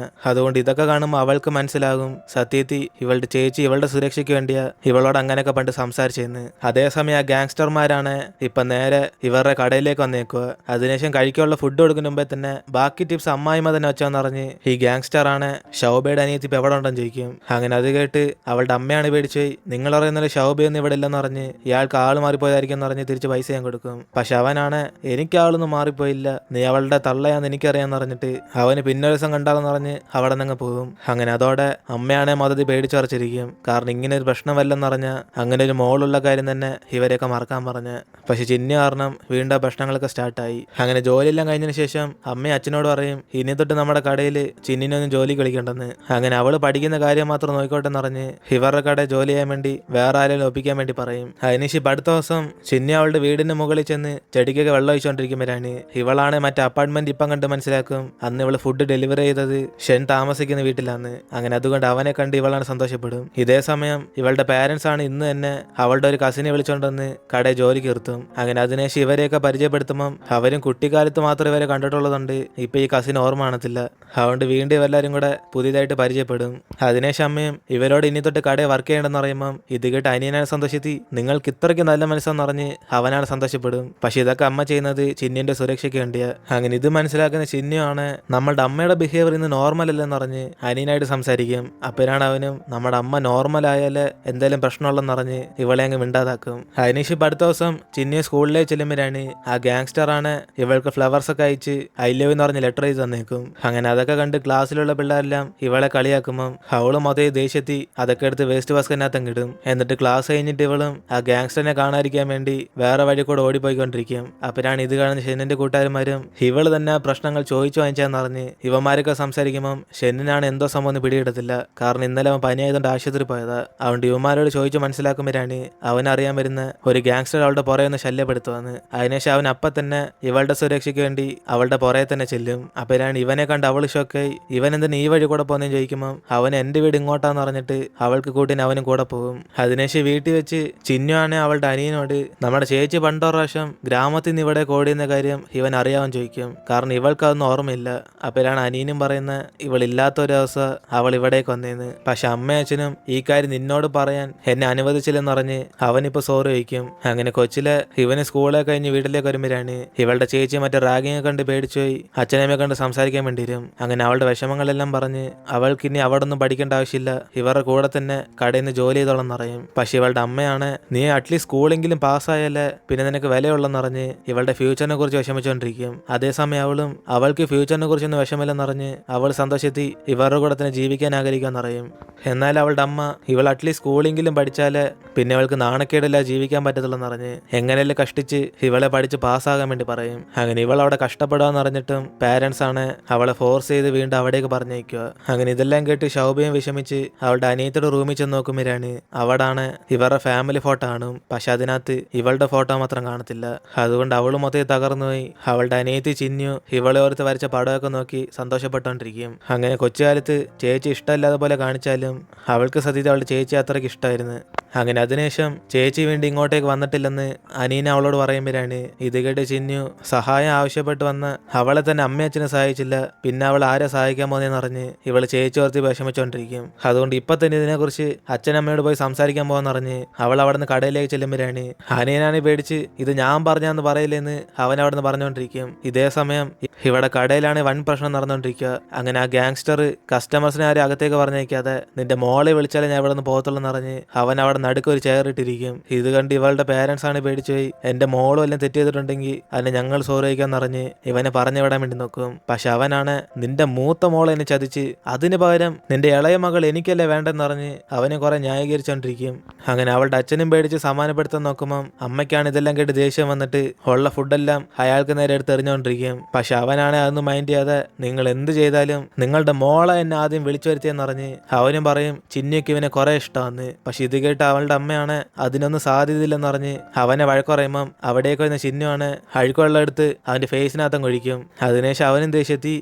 അതുകൊണ്ട് ഇതൊക്കെ കാണുമ്പോൾ അവൾക്ക് മനസ്സിലാകും സത്യത്തിൽ ഇവളുടെ ചേച്ചി ഇവളുടെ സുരക്ഷയ്ക്ക് വേണ്ടിയാ ഇവളോട് അങ്ങനെയൊക്കെ പണ്ട് സംസാരിച്ചെന്ന്. അതേസമയം ആ ഗാങ്സ്റ്റർമാരാണ് ഇപ്പൊ നേരെ ഇവരുടെ കടയിലേക്ക് വന്നേക്കുക. അതിനുശേഷം കഴിക്കാനുള്ള ഫുഡ് കൊടുക്കുന്ന മുമ്പേ തന്നെ ബാക്കി ടിപ്സ് അമ്മായിമ്മ തന്നെ വെച്ചാന്ന് പറഞ്ഞ് ഈ ഗാങ്സ്റ്റർ ആണ് ശോഭയുടെ അനിയത്തി ഇപ്പൊ എവിടെ ഉണ്ടെന്ന് ചോദിക്കും. അങ്ങനെ അത് കേട്ട് അവളുടെ അമ്മയാണ് പേടിച്ചു നിങ്ങൾ പറയുന്നത് ശോഭയൊന്നും ഇവിടെ ഇല്ലെന്ന് പറഞ്ഞ് ഇയാൾക്ക് ആള് മാറിപ്പോയതായിരിക്കും എന്ന് പറഞ്ഞ് തിരിച്ച് പൈസ ഞാൻ കൊടുക്കും. പക്ഷെ അവനാണ് എനിക്ക് ആളൊന്നും മാറിപ്പോയില്ല, നീ അവളുടെ തള്ളയാന്ന് എനിക്കറിയാന്ന് പറഞ്ഞിട്ട് അവന് പിന്നെ ദിവസം കണ്ടാൽ പറഞ്ഞ് അവിടെ നിന്ന് പോകും. അങ്ങനെ അതോടെ അമ്മയാണെ മൊത്തത്തിൽ പേടിച്ചുറച്ചിരിക്കും. കാരണം ഇങ്ങനെ ഒരു പ്രശ്നമല്ലെന്ന് പറഞ്ഞ അങ്ങനെ ഒരു മോളുള്ള കാര്യം തന്നെ ഇവരെയൊക്കെ മറക്കാൻ പറഞ്ഞ്. പക്ഷെ ചിന്നു കാരണം വീണ്ടും പ്രശ്നങ്ങളൊക്കെ സ്റ്റാർട്ടായി. അങ്ങനെ ജോലിയെല്ലാം കഴിഞ്ഞതിന് ശേഷം അമ്മ അച്ഛനോട് പറയും ഇനി തൊട്ട് നമ്മുടെ കടയിൽ ചിന്നിനൊന്നും ജോലി കളിക്കണ്ടെന്ന്. അങ്ങനെ അവള് പഠിക്കുന്ന കാര്യം മാത്രം നോക്കിക്കോട്ടെ എന്ന് പറഞ്ഞ് ഇവരുടെ കട ജോലി ചെയ്യാൻ വേണ്ടി വേറെ ആരെങ്കിലും ഒപ്പിക്കാൻ വേണ്ടി പറയും. അതിനുശേഷം അടുത്ത ദിവസം ചിന്നു അവളുടെ വീടിന്റെ മുകളിൽ ചെന്ന് ചെടിക്കൊക്കെ വെള്ളം ഒഴിച്ചുകൊണ്ടിരിക്കുമ്പോഴാണ് ഇവളാണ് മറ്റേ അപ്പാർട്ട്മെന്റ് ഇപ്പം കണ്ട് മനസ്സിലാക്കും അന്ന് ഇവള് ഫുഡ് ഡെലിവറി ചെയ്തത് ഷെൻ താമസിക്കുന്ന വീട്ടിലാണ്. അങ്ങനെ അതുകൊണ്ട് അവനെ കണ്ട് ഇവളാണ് സന്തോഷപ്പെടും. ഇതേ സമയം ഇവളുടെ പാരന്റ്സ് ആണ് ഇന്ന് തന്നെ അവളുടെ ഒരു കസിനെ വിളിച്ചോണ്ടെന്ന് കടയിൽ ജോലിക്ക് നിർത്തും. അങ്ങനെ അതിനുശേഷം ഇവരെയൊക്കെ പരിചയപ്പെടുത്തുമ്പം അവരും കുട്ടിക്കാലത്ത് മാത്രം ഇവരെ കണ്ടിട്ടുള്ളതുകൊണ്ട് ഇപ്പൊ ഈ കസിന് ഓർമ്മ കാണത്തില്ല. അതുകൊണ്ട് വീണ്ടും ഇവരെല്ലാരും കൂടെ പുതിയതായിട്ട് പരിചയപ്പെടും. അതിനുശേഷം അമ്മയും ഇവരോട് ഇനി തൊട്ട് കടയിൽ വർക്ക് ചെയ്യണമെന്ന് പറയുമ്പം ഇത് കേട്ട് അനിയനാണ് സന്തോഷത്തി നിങ്ങൾക്ക് ഇത്രയ്ക്ക് നല്ല മനസ്സെന്ന് പറഞ്ഞ് അവനാണ് സന്തോഷപ്പെടും. പക്ഷെ ഇതൊക്കെ അമ്മ ചെയ്യുന്നത് ചിന്നിന്റെ സുരക്ഷയ്ക്ക് വേണ്ടിയാ. അങ്ങനെ ഇത് മനസ്സിലാക്കുന്ന ചിന്നുവാണ് നമ്മളുടെ അമ്മയുടെ ബിഹേവിയർ ഇന്ന് നോർമൽ അല്ലെന്ന് പറഞ്ഞ് അനിയനായിട്ട് സംസാരിക്കും. അപ്പോഴാണ് അവനും നമ്മുടെ അമ്മ നോർമൽ ആയാല് എന്തായാലും പ്രശ്നമുള്ളെന്ന് പറഞ്ഞ് ഇവളെ അങ്ങ് മിണ്ടാതാക്കും. അതിനുശേഷം അടുത്ത ദിവസം ചിന്നു സ്കൂളിലേക്ക് ചെല്ലുമ്പോഴാണ് ആ ഗാങ്സ്റ്റർ ആണ് ഇവൾക്ക് ഫ്ലവേഴ്സ് ഒക്കെ അയച്ച് ഐ ലവ് എന്ന് പറഞ്ഞ് ലെറ്റർ എഴുതി തന്നേക്കും. അങ്ങനെ അതൊക്കെ കണ്ട് ക്ലാസ്സിലുള്ള പിള്ളേരെല്ലാം ഇവളെ കളിയാക്കുമ്പം അവളും അതേ ദേഷ്യത്തി അതൊക്കെ എടുത്ത് വേസ്റ്റ് ബാസ്കറ്റിനകത്ത് ഇടും. എന്നിട്ട് ക്ലാസ് കഴിഞ്ഞിട്ട് ഇവളും ആ ഗാങ്സ്റ്ററിനെ കാണാതിരിക്കാൻ വേണ്ടി വേറെ വഴി കൂടെ ഓടിപ്പോയിക്കൊണ്ടിരിക്കും. അപ്പോഴാണ് ഇത് കാണുന്ന ഷെന്നിന്റെ കൂട്ടുകാരന്മാരും ഇവള് തന്നെ പ്രശ്നങ്ങൾ ചോദിച്ചു വാങ്ങിച്ചാന്ന് പറഞ്ഞ് ഇവന്മാരൊക്കെ സംസാരിക്കുമ്പം ഷെന്നിനാണ് എന്തോ സംഭവം പിടികിട്ടത്തില്ല. കാരണം ഇന്നലെ അവൻ പനിയായതുകൊണ്ട് ആശുപത്രി പോയതാ. അവൻ്റെ യുവമാരോട് ചോദിച്ചു മനസ്സിലാക്കുമ്പോഴാണ് അവനറിയാൻ വരുന്ന ഒരു ഗ്യാങ്സ്റ്റർ അവളുടെ പുറകെ ഒന്ന് ശല്യപ്പെടുത്തുവന്ന്. അതിനുശേഷം അവൻ അപ്പം തന്നെ ഇവളുടെ സുരക്ഷയ്ക്ക് വേണ്ടി അവളുടെ പുറകെ തന്നെ ചെല്ലും. അപ്പോഴാണ് ഇവനെ കണ്ട് അവൾ ഷോക്കായി. ഇവൻ എന്തിനാ ഈ വഴി കൂടെ പോകുന്നതെന്ന് ചോദിക്കുമ്പോൾ അവൻ എൻ്റെ വീട് ഇങ്ങോട്ടാന്ന് പറഞ്ഞിട്ട് അവൾക്ക് കൂട്ടിന് അവനും കൂടെ പോകും. അതിനുശേഷം വീട്ടിൽ വെച്ച് ചിന്നു ആണ് അവളുടെ അനിയനോട് നമ്മുടെ ചേച്ചി പണ്ടോ പ്രാവശ്യം ഗ്രാമത്തിൽ നിന്ന് ഇവിടെ കോടിയെന്ന കാര്യം ഇവൻ അറിയാൻ ചോദിക്കും. കാരണം ഇവൾക്ക് അതൊന്നും ഓർമ്മയില്ല. അപ്പോഴാണ് അനിയനും പറയുന്ന ഇവളില്ലാത്ത ഒരു ദിവസം അവൾ ഇവിടേക്ക് വന്നേന്ന്. പക്ഷെ അമ്മയച്ഛനും ഈ കാര്യം നിന്നോട് പറയാൻ എന്നെ അനുവദിച്ചില്ലെന്ന് പറഞ്ഞ് അവനിപ്പോൾ സോറി ചോദിക്കും. അങ്ങനെ കൊച്ചിലെ ഇവന് സ്കൂളെ കഴിഞ്ഞ് വീട്ടിലേക്ക് വരുമ്പോഴാണ് ഇവളുടെ ചേച്ചി മറ്റേ റാഗിങ്ങെ കണ്ട് പേടിച്ചുപോയി അച്ഛനമ്മയെ കണ്ട് സംസാരിക്കാൻ വേണ്ടി വരും. അങ്ങനെ അവളുടെ വിഷമങ്ങളെല്ലാം പറഞ്ഞ് അവൾക്ക് ഇനി അവിടെ ഒന്നും പഠിക്കേണ്ട ആവശ്യമില്ല, ഇവരുടെ കൂടെ തന്നെ കടയിൽ നിന്ന് ജോലി ചെയ്തോളം പറയും. പക്ഷെ ഇവളുടെ അമ്മയാണ് നീ അറ്റ്ലീസ്റ്റ് സ്കൂളെങ്കിലും പാസ്സായാലേ പിന്നെ നിനക്ക് വിലയുള്ളെന്ന് പറഞ്ഞ് ഇവളുടെ ഫ്യൂച്ചറിനെ കുറിച്ച് വിഷമിച്ചുകൊണ്ടിരിക്കും. അതേസമയം അവൾക്ക് ഫ്യൂച്ചറിനെ കുറിച്ചൊന്നും വിഷമില്ലെന്ന് പറഞ്ഞ് അവൾ സന്തോഷത്തിൽ ഇവരുടെ കൂടെ തന്നെ ജീവിക്കാൻ ആഗ്രഹിക്കാന്ന് പറയും. എന്നാൽ അവളുടെ അമ്മ ഇവൾ അറ്റ്ലീസ്റ്റ് സ്കൂളെങ്കിലും പഠിച്ചാലേ പിന്നെ അവൾക്ക് നാണക്കേടില്ല ജീവിക്കാൻ പറ്റത്തുള്ളെന്ന് പറഞ്ഞ് എങ്ങനെയല്ലേ കഷ്ടിച്ച് ഇവളെ പഠിച്ച് പാസ്സാകാൻ വേണ്ടി പറയും. അങ്ങനെ ഇവൾ അവിടെ കഷ്ടപ്പെടാന്ന് അറിഞ്ഞിട്ടും പാരൻസ് ആണ് അവളെ ഫോഴ്സ് ചെയ്ത് വീണ്ടും അവിടേക്ക് പറഞ്ഞേക്കുക. അങ്ങനെ ഇതെല്ലാം കേട്ട് ശൗഭയും വിഷമിച്ച് അവളുടെ അനിയത്തിയുടെ റൂമിൽ ചെന്ന് നോക്കുമ്പോഴാണ് അവിടാണ് ഇവരുടെ ഫാമിലി ഫോട്ടോ കാണും. പക്ഷെ അതിനകത്ത് ഇവളുടെ ഫോട്ടോ മാത്രം കാണത്തില്ല. അതുകൊണ്ട് അവൾ മൊത്തത്തിൽ തകർന്നുപോയി. അവളുടെ അനിയത്തി ചിന്നു ഇവളെ ഓർത്ത് വരച്ച പടമൊക്കെ നോക്കി സന്തോഷപ്പെട്ടോണ്ടിരിക്കും. അങ്ങനെ കൊച്ചുകാലത്ത് ചേച്ചി ഇഷ്ടമല്ലാതെ പോലെ കാണിച്ചാലും അവൾക്ക് സത്യത്തിൽ അവളുടെ ചേച്ചി അത്രയ്ക്ക് ഇഷ്ടമായിരുന്നു. അങ്ങനെ അതിനുശേഷം ചേച്ചി വീണ്ടും ഇങ്ങോട്ടേക്ക് വന്നിട്ടില്ലെന്ന് അനീന അവളോട് പറയുമ്പോഴാണ് ഇത് കേട്ട് ചിന്നു സഹായം ആവശ്യപ്പെട്ട് വന്ന അവളെ തന്നെ അമ്മയച്ഛനെ സഹായിച്ചില്ല, പിന്നെ അവൾ ആരെ സഹായിക്കാൻ പോകുന്നതെന്ന് അറിഞ്ഞ് ഇവള് ചേച്ചി ഓർത്തി വിഷമിച്ചോണ്ടിരിക്കും. അതുകൊണ്ട് ഇപ്പൊ തന്നെ ഇതിനെക്കുറിച്ച് അച്ഛനമ്മയോട് പോയി സംസാരിക്കാൻ പോകാന്നറിഞ്ഞ് അവൾ അവിടെ നിന്ന് കടയിലേക്ക് ചെല്ലുമ്പോഴാണ് അനിയനാണ് പേടിച്ച് ഇത് ഞാൻ പറഞ്ഞാന്ന് പറയില്ലെന്ന് അവൻ അവിടെ നിന്ന് പറഞ്ഞുകൊണ്ടിരിക്കും. ഇതേ സമയം ഇവിടെ കടയിലാണ് വൻ പ്രശ്നം നടന്നുകൊണ്ടിരിക്കുക. അങ്ങനെ ആ ഗ്യാങ്സ്റ്റർ കസ്റ്റമേഴ്സിനെ ആരും അകത്തേക്ക് പറഞ്ഞേക്കാതെ നിന്റെ മോളെ വിളിച്ചാലേ ഞാൻ ഇവിടെ നിന്ന് പോകത്തുള്ളൂ എന്നറിഞ്ഞ് അവൻ അവിടെ നടുക്ക് ഒരു ചെയർ ഇട്ടിരിക്കും. ഇത് കണ്ട് ഇവളുടെ പേരൻസ് ആണ് പേടിച്ചുപോയി എന്റെ മോളും എല്ലാം തെറ്റ് ചെയ്തിട്ടുണ്ടെങ്കിൽ അതിന് ഞങ്ങൾ സോറി ചോദിക്കാന്ന് പറഞ്ഞ് ഇവനെ പറഞ്ഞു വിടാൻ വേണ്ടി നോക്കും. പക്ഷെ അവനാണ് നിന്റെ മൂത്ത മോളെ എന്നെ ചതിച്ച് അതിന് പകരം നിന്റെ ഇളയ മകൾ എനിക്കല്ലേ വേണ്ടെന്ന് പറഞ്ഞ് അവനെ കുറെ ന്യായീകരിച്ചോണ്ടിരിക്കും. അങ്ങനെ അവളുടെ അച്ഛനും പേടിച്ച് സമാനപ്പെടുത്താൻ നോക്കുമ്പം അമ്മയ്ക്കാണ് ഇതെല്ലാം കേട്ട് ദേഷ്യം വന്നിട്ട് ഉള്ള ഫുഡെല്ലാം അയാൾക്ക് നേരെ എടുത്ത് എറിഞ്ഞുകൊണ്ടിരിക്കും. പക്ഷെ അവനാണ് അതൊന്നും മൈൻഡ് ചെയ്യാതെ നിങ്ങൾ എന്ത് ചെയ്താലും നിങ്ങളുടെ മോളെ എന്നെ ആദ്യം വിളിച്ചു വരുത്തിയെന്ന് പറഞ്ഞ് അവനും പറയും ചിന്നിക്ക് ഇവനെ കുറെ ഇഷ്ടമാന്ന്. പക്ഷെ ഇത് കേട്ട് അവളുടെ അമ്മയാണ് അതിനൊന്നും സാധ്യതയില്ലെന്ന് പറഞ്ഞ് അവനെ വഴക്കുറയുമ്പം അവിടേക്ക് വരുന്ന ചിന്നുവാണ് അഴുക്കുവെള്ളം എടുത്ത് അവന്റെ ഫേസിനകത്തും കൊഴിക്കും. അതിനുശേഷം അവനും ദേഷ്യത്തി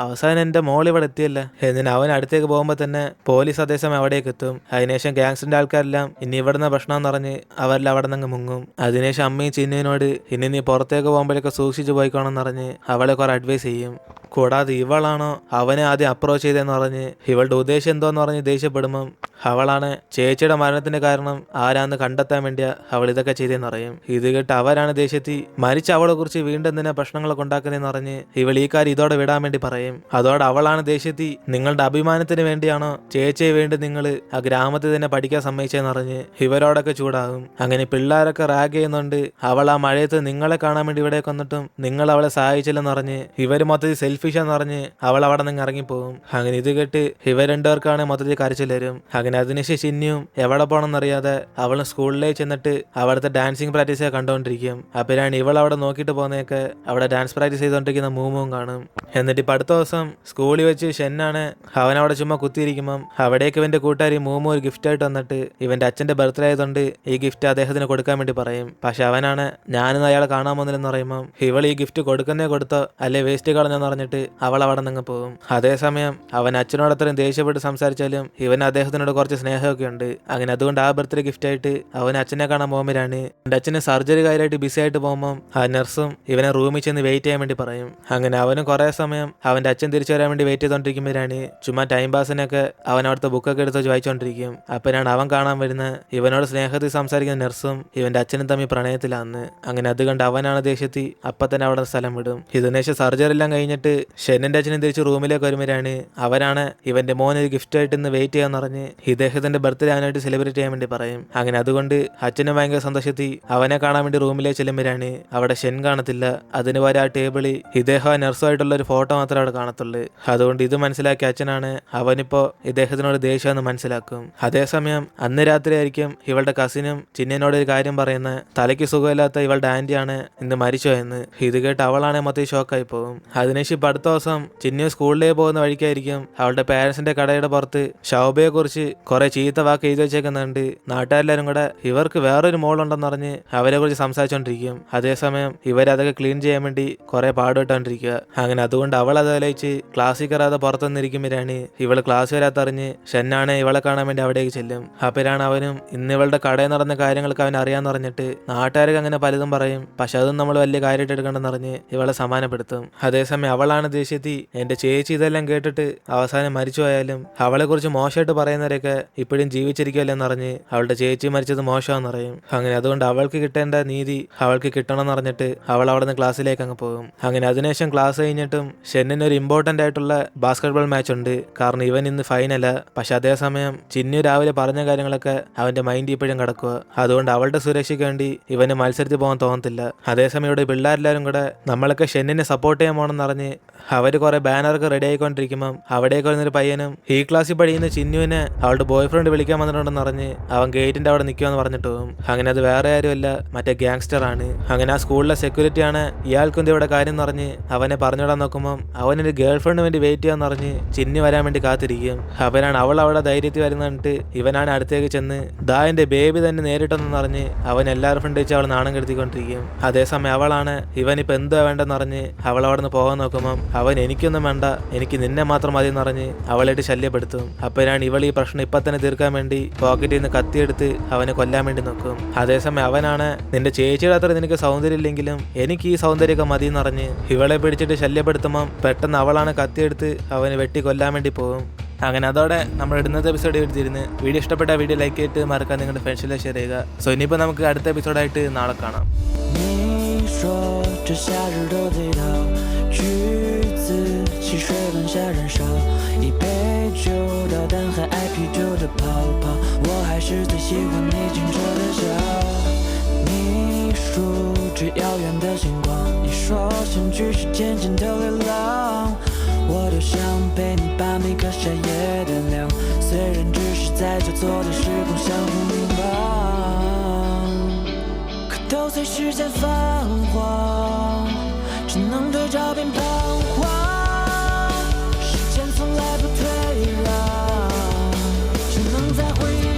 അവസാനം എന്റെ മോൾ ഇവിടെ എത്തിയല്ല എന്നിട്ട് അവൻ അടുത്തേക്ക് പോകുമ്പോൾ തന്നെ പോലീസ് അതേസമയം അവിടേക്ക് എത്തും. അതിനുശേഷം ഗ്യാങ്സിന്റെ ആൾക്കാരെല്ലാം ഇനി ഇവിടുന്ന് പ്രശ്നം പറഞ്ഞ് അവരെല്ലാം അവിടെ നിന്ന് മുങ്ങും. അതിനുശേഷം അമ്മയും ചിന്നുവിനോട് ഇനി നീ പുറത്തേക്ക് പോകുമ്പോഴൊക്കെ സൂക്ഷിച്ചു പോയിക്കോണം പറഞ്ഞ് അവളെ കുറെ അഡ്വൈസ് ചെയ്യും. കൂടാതെ ഇവളാണോ അവനെ ആദ്യം അപ്രോച്ച് ചെയ്തതെന്ന് പറഞ്ഞ് ഇവളുടെ ഉദ്ദേശം എന്തോന്ന് പറഞ്ഞ് ദേഷ്യപ്പെടുമ്പം അവളാണ് ചേച്ചിയുടെ മരണത്തിന് കാരണം ആരാന്ന് കണ്ടെത്താൻ വേണ്ടിയാ അവൾ ഇതൊക്കെ ചെയ്തതെന്ന് പറയും. ഇത് കേട്ട് അവരാണ് ദേഷ്യത്തിൽ മരിച്ച അവളെ കുറിച്ച് വീണ്ടും എന്തിനാ പ്രശ്നങ്ങളൊക്കെ ഉണ്ടാക്കുന്നതെന്ന് പറഞ്ഞ് ഇവൾ ഈ കാര്യം ഇതോടെ വിടാൻ വേണ്ടി പറയും. അതോടെ അവളാണ് ദേഷ്യത്തിൽ നിങ്ങളുടെ അഭിമാനത്തിന് വേണ്ടിയാണോ ചേച്ചിയെ വേണ്ടി നിങ്ങൾ ആ ഗ്രാമത്തിൽ തന്നെ പഠിക്കാൻ സമ്മതിച്ചതെന്ന് പറഞ്ഞ് ഇവരോടൊക്കെ ചൂടാകും. അങ്ങനെ പിള്ളേരൊക്കെ റാഗ് ചെയ്യുന്നുണ്ട് അവൾ ആ മഴയത്ത് നിങ്ങളെ കാണാൻ വേണ്ടി ഇവിടേക്ക് വന്നിട്ടും നിങ്ങൾ അവളെ സഹായിച്ചില്ലെന്ന് പറഞ്ഞ് ഇവർ മൊത്തത്തിൽ സെൽഫിഷാന്ന് പറഞ്ഞ് അവൾ അവിടെ നിന്ന് ഇറങ്ങിപ്പോകും. അങ്ങനെ ഇത് കേട്ട് ഇവർ രണ്ടുപേർക്കാണ് മൊത്തത്തിൽ കരച്ചിൽ വരും. അങ്ങനെ അതിനുശേഷം ചിന്നിയും എവിടെ പോകണമെന്നറിയാതെ അവൾ സ്കൂളിലേക്ക് ചെന്നിട്ട് അവിടുത്തെ ഡാൻസിങ് പ്രാക്ടീസ് കണ്ടുകൊണ്ടിരിക്കും. അപ്പോഴാണ് ഇവൾ അവിടെ നോക്കിയിട്ട് പോകുന്നതൊക്കെ അവിടെ ഡാൻസ് പ്രാക്ടീസ് ചെയ്തുകൊണ്ടിരിക്കുന്ന മൂവും കാണും. എന്നിട്ട് ഇപ്പം അടുത്ത ദിവസം സ്കൂളിൽ വെച്ച് ഷെന്നാണ് അവനവിടെ ചുമ്മാ കുത്തിയിരിക്കുമ്പം അവിടേക്ക് ഇവന്റെ കൂട്ടുകാരി മൂമു ഒരു ഗിഫ്റ്റ് ആയിട്ട് വന്നിട്ട് ഇവന്റെ അച്ഛന്റെ ബർത്ത്ഡേ ആയതുകൊണ്ട് ഈ ഗിഫ്റ്റ് അദ്ദേഹത്തിന് കൊടുക്കാൻ വേണ്ടി പറയും. പക്ഷെ അവനാണ് ഞാനിന്ന് അയാളെ കാണാൻ പോകുന്നില്ലെന്ന് പറയുമ്പം ഇവൾ ഈ ഗിഫ്റ്റ് കൊടുക്കുന്നേ കൊടുത്തോ അല്ലെ വേസ്റ്റ് കളഞ്ഞെന്ന് പറഞ്ഞിട്ട് അവൾ അവിടെ നിന്ന് പോകും. അതേസമയം അവൻ അച്ഛനോട് അത്രയും ദേഷ്യപ്പെട്ട് സംസാരിച്ചാലും ഇവൻ അദ്ദേഹത്തിനോട് കുറച്ച് സ്നേഹമൊക്കെ ഉണ്ട്. അങ്ങനെ അതുകൊണ്ട് ആ ബർത്ത്ഡേ ഗിഫ്റ്റ് ആയിട്ട് അവൻ അച്ഛനെ കാണാൻ പോകുമ്പോഴാണ് എൻ്റെ അച്ഛന് സർജറി കാര്യമായിട്ട് ബിസി ആയിട്ട് പോകുമ്പം ആ നഴ്സും ഇവനെ റൂമിൽ ചെന്ന് വെയിറ്റ് ചെയ്യാൻ വേണ്ടി പറയും. അങ്ങനെ അവനും കുറെ സമയം അവന്റെ അച്ഛൻ തിരിച്ചു വരാൻ വേണ്ടി വെയിറ്റ് ചെയ്തോണ്ടിരിക്കുമ്പോഴാണ് ചുമ്മാ ടൈം പാസിനൊക്കെ അവൻ അവിടുത്തെ ബുക്കൊക്കെ എടുത്ത് വായിച്ചോണ്ടിരിക്കും. അപ്പോഴാണ് അവൻ കാണാൻ വരുന്ന ഇവനോട് സ്നേഹത്തിൽ സംസാരിക്കുന്ന നഴ്സും ഇവന്റെ അച്ഛനും തമ്മിൽ പ്രണയത്തിലാന്ന്. അങ്ങനെ അത് കണ്ട് അവനാണ് ദേഷ്യത്തിൽ അപ്പൊ തന്നെ അവിടെ സ്ഥലം വിടും. ഇതിനുശേഷം സർജറി എല്ലാം കഴിഞ്ഞിട്ട് ഷെന്നിന്റെ അച്ഛനും തിരിച്ച് റൂമിലേക്ക് വരുമ്പോഴാണ് അവരാണ് ഇവന്റെ മോൻ ഒരു ഗിഫ്റ്റ് ആയിട്ട് ഇന്ന് വെയിറ്റ് ചെയ്യാന്ന് പറഞ്ഞ് ഇദ്ദേഹത്തിന്റെ ബർത്ത്ഡേ അവനായിട്ട് സെലിബ്രേറ്റ് ചെയ്യാൻ വേണ്ടി പറയും. അങ്ങനെ അതുകൊണ്ട് അച്ഛനും ഭയങ്കര സന്തോഷത്തിൽ അവനെ കാണാൻ വേണ്ടി റൂമിലേക്ക് ചെല്ലുമ്പോഴാണ് അവിടെ ഷെൻ കാണത്തില്ല. അതിന് പകരം ആ ടേബിളിൽ ഇദ്ദേഹം നഴ്സുമായിട്ടുള്ള ഒരു ഫോട്ടോ മാത്രമേ അവിടെ കാണത്തുള്ളൂ. അതുകൊണ്ട് ഇത് മനസ്സിലാക്കിയ അച്ഛനാണ് അവനിപ്പോ ഇദ്ദേഹത്തിനോട് ദേഷ്യമെന്ന് മനസ്സിലാക്കും. അതേസമയം അന്ന് രാത്രി ആയിരിക്കും ഇവളുടെ കസിനും ചിന്നനോട് ഒരു കാര്യം പറയുന്ന, തലയ്ക്ക് സുഖമില്ലാത്ത ഇവളുടെ ആന്റിയാണ് ഇന്ന് മരിച്ചോ എന്ന്. ഇത് കേട്ട് അവളാണെങ്കിൽ മൊത്തം ഷോക്കായി പോകും. അതിനുശേഷം ഇപ്പൊ അടുത്ത ദിവസം ചിന്നു സ്കൂളിലേക്ക് പോകുന്ന വഴിക്കായിരിക്കും അവളുടെ പേരൻസിന്റെ കടയുടെ പുറത്ത് ശോഭയെ കുറിച്ച് കുറെ ചീത്ത വാക്ക് എഴുതി വെച്ചേക്കുന്നുണ്ട്. നാട്ടുകാരെല്ലാരും കൂടെ ഇവർക്ക് വേറൊരു മോളുണ്ടെന്ന് പറഞ്ഞ് അവരെ കുറിച്ച് സംസാരിച്ചോണ്ടിരിക്കും. അതേസമയം ഇവരതൊക്കെ ക്ലീൻ ചെയ്യാൻ വേണ്ടി കുറെ പാടുപെട്ടോണ്ടിരിക്കുക. അങ്ങനെ അതുകൊണ്ട് അവൾ അത് ആലോചിച്ച് ക്ലാസ്സിൽ കയറാതെ പുറത്തുനിന്നിരിക്കുമ്പോഴാണ് ഇവള് ക്ലാസ് വരാത്തറിഞ്ഞ് ഷെന്നാണ് ഇവളെ കാണാൻ വേണ്ടി അവിടേക്ക് ചെല്ലും. അപ്പോഴാണ് അവനും ഇന്ന് ഇവളുടെ കടയിൽ നടന്ന കാര്യങ്ങളൊക്കെ അവൻ അറിയാന്ന് പറഞ്ഞിട്ട് നാട്ടുകാർക്ക് അങ്ങനെ പലതും പറയും. പക്ഷെ അതും നമ്മൾ വലിയ കാര്യമായിട്ട് എടുക്കണ്ടെന്ന് പറഞ്ഞ് ഇവളെ സമാനപ്പെടുത്തും. അതേസമയം അവളാണ് ദേഷ്യത്തി എന്റെ ചേച്ചി ഇതെല്ലാം കേട്ടിട്ട് അവസാനം മരിച്ചു പോയാലും അവളെ കുറിച്ച് മോശമായിട്ട് പറയുന്നവരൊക്കെ ഇപ്പോഴും ജീവിച്ചിരിക്കുമല്ലോ എന്ന് പറഞ്ഞ് അവളുടെ ചേച്ചി മരിച്ചത് മോശമാണെന്ന് പറയും. അങ്ങനെ അതുകൊണ്ട് അവൾക്ക് കിട്ടേണ്ട നീതി അവൾക്ക് കിട്ടണമെന്ന് പറഞ്ഞിട്ട് അവൾ അവിടെ നിന്ന് ക്ലാസ്സിലേക്ക് അങ്ങ് പോകും. അങ്ങനെ അതിനുശേഷം ക്ലാസ് കഴിഞ്ഞിട്ടും ഷെന്നിന് ഒരു ഇമ്പോർട്ടന്റ് ആയിട്ടുള്ള ബാസ്കറ്റ്ബോൾ മാച്ച് ഉണ്ട്. കാരണം ഇവൻ ഇന്ന് ഫൈനല. പക്ഷെ അതേസമയം ചിന്നു രാവിലെ പറഞ്ഞ കാര്യങ്ങളൊക്കെ അവന്റെ മൈൻഡ് ഇപ്പോഴും കിടക്കുക. അതുകൊണ്ട് അവളുടെ സുരക്ഷയ്ക്ക് വേണ്ടി ഇവന് മത്സരത്തിൽ പോകാൻ തോന്നത്തില്ല. അതേസമയം ഇവിടെ പിള്ളേരെല്ലാരും കൂടെ നമ്മളൊക്കെ ഷെന്നിനെ സപ്പോർട്ട് ചെയ്യാൻ പോകണമെന്ന് പറഞ്ഞ് അവര് കുറെ ബാനറൊക്കെ റെഡി ആയിക്കൊണ്ടിരിക്കുമ്പം അവിടേക്ക് വരുന്നൊരു പയ്യനും ഈ ക്ലാസ്സിൽ പഠിക്കുന്ന ചിന്നുവിനെ അവളുടെ ബോയ് ഫ്രണ്ട് വിളിക്കാൻ വന്നിട്ടുണ്ടെന്ന് പറഞ്ഞ് അവൻ ഗേറ്റിന്റെ അവിടെ നിൽക്കുമെന്ന് പറഞ്ഞിട്ട് പോകും. അങ്ങനെ അത് വേറെ ആരുമല്ല, മറ്റേ ഗ്യാങ്സ്റ്റർ ആണ്. അങ്ങനെ ആ സ്കൂളിലെ സെക്യൂരിറ്റി ആണ് ഇയാൾക്കും ഇവിടെ കാര്യം എന്ന് പറഞ്ഞ് അവനെ പറഞ്ഞിടാൻ നോക്കുമ്പോൾ അവനൊരു ഗേൾ ഫ്രണ്ടിന് വേണ്ടി വെയിറ്റ് ചെയ്യാന്ന് പറഞ്ഞ് ചിന്നു വരാൻ വേണ്ടി കാത്തിരിക്കും. അവനാണ് അവൾ അവിടെ ധൈര്യത്തിൽ വരുന്നിട്ട് ഇവനാണ് അടുത്തേക്ക് ചെന്ന് ദാ എന്റെ ബേബി തന്നെ നേരിട്ടെന്ന് പറഞ്ഞ് അവൻ എല്ലാവരും ഫ്രണ്ട് വെച്ച് അവൾ നാണം കെടുത്തിക്കൊണ്ടിരിക്കും. അതേസമയം അവളാണ് ഇവനിപ്പോൾ എന്തുവാ വേണ്ടെന്ന് പറഞ്ഞ് അവൾ അവിടെ നിന്ന് പോകാൻ നോക്കുമ്പം അവൻ എനിക്കൊന്നും വേണ്ട, എനിക്ക് നിന്നെ മാത്രം മതി എന്ന് പറഞ്ഞ് അവളായിട്ട് ശല്യപ്പെടുത്തും. അപ്പോഴാണ് ഇവൾ ഈ പ്രശ്നം ഇപ്പം തന്നെ തീർക്കാൻ വേണ്ടി പോക്കറ്റിൽ നിന്ന് കത്തിയെടുത്ത് അവനെ കൊല്ലാൻ വേണ്ടി നോക്കും. അതേസമയം അവനാണ് നിന്റെ ചേച്ചിയുടെ അത്ര നിനക്ക് സൗന്ദര്യം ഇല്ലെങ്കിലും എനിക്ക് ഈ സൗന്ദര്യമൊക്കെ മതി എന്ന് പറഞ്ഞ് ഇവളെ പിടിച്ചിട്ട് ശല്യപ്പെടുത്തുമ്പം പെട്ടെന്ന് അവളാണ് കത്തിയെടുത്ത് അവനെ വെട്ടി കൊല്ലാൻ വേണ്ടി പോകും. അങ്ങനെ അതോടെ നമ്മൾ ഇടുന്നത് എപ്പിസോഡ് എടുത്തിരുന്ന് വീഡിയോ ഇഷ്ടപ്പെട്ട വീഡിയോ ലൈക്ക് ചെയ്തിട്ട് മറക്കാൻ നിങ്ങളുടെ ഫ്രണ്ട്സിലെ ഷെയർ ചെയ്യുക. സോ ഇനിയിപ്പോൾ നമുക്ക് അടുത്ത എപ്പിസോഡായിട്ട് നാളെ കാണാം.只遥远的星光，你说相聚是渐渐的流浪，我多想陪你把每个深夜点亮，虽然只是在交错的时空相互凝望，可都随时间泛黄，只能对照片彷徨，时间从来不退让，只能在回忆